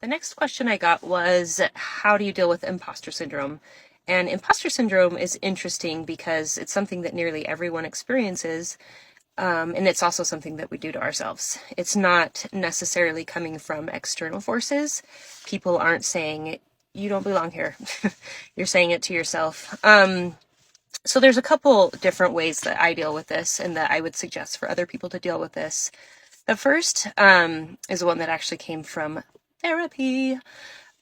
The next question I got was, how do you deal with imposter syndrome? And imposter syndrome is interesting because it's something that nearly everyone experiences, and it's also something that we do to ourselves. It's not necessarily coming from external forces. People aren't saying, you don't belong here. You're saying it to yourself. So there's a couple different ways that I deal with this and that I would suggest for other people to deal with this. The first is one that actually came from therapy.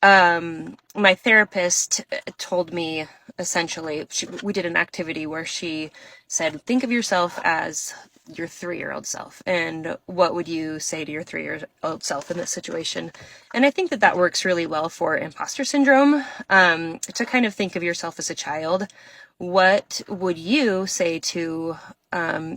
My therapist told me essentially, we did an activity where she said, think of yourself as your 3-year-old self, and what would you say to your 3-year-old self in this situation? And I think that that works really well for imposter syndrome, to kind of think of yourself as a child. What would you say to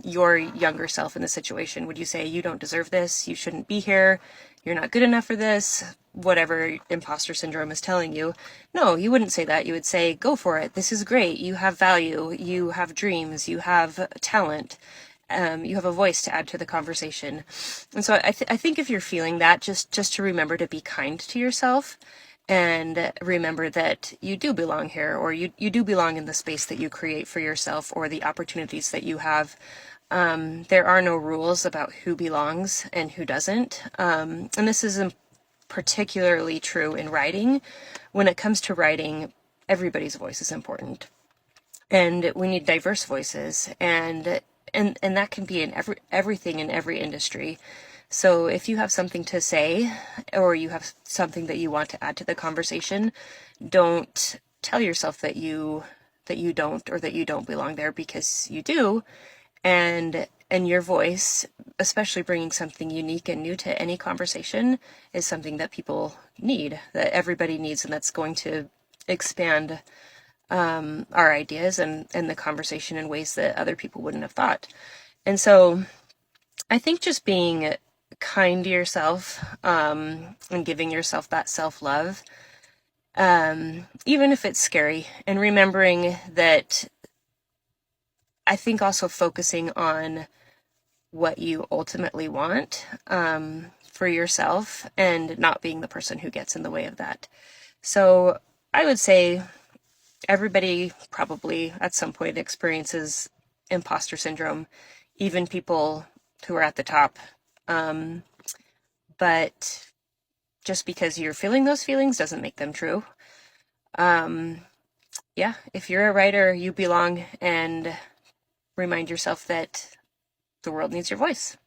your younger self in the situation? Would you say, you don't deserve this, you shouldn't be here, you're not good enough for this, whatever imposter syndrome is telling you? No, you wouldn't say that. You would say, go for it, this is great, you have value, you have dreams, you have talent, you have a voice to add to the conversation. And so I think if you're feeling that, just to remember to be kind to yourself and remember that you do belong here, or you do belong in the space that you create for yourself or the opportunities that you have. There are no rules about who belongs and who doesn't. And this is particularly true in writing. When it comes to writing, everybody's voice is important. And we need diverse voices, and that can be in everything in every industry. So if you have something to say, or you have something that you want to add to the conversation, don't tell yourself that you don't, or that you don't belong there, because you do. And your voice, especially bringing something unique and new to any conversation, is something that people need, that everybody needs, and that's going to expand our ideas and the conversation in ways that other people wouldn't have thought. And so I think just being kind to yourself, and giving yourself that self-love, even if it's scary, and remembering that, I think also focusing on what you ultimately want, for yourself, and not being the person who gets in the way of that. So I would say everybody probably at some point experiences imposter syndrome, even people who are at the top. But just because you're feeling those feelings doesn't make them true. Yeah, if you're a writer, you belong, and remind yourself that the world needs your voice.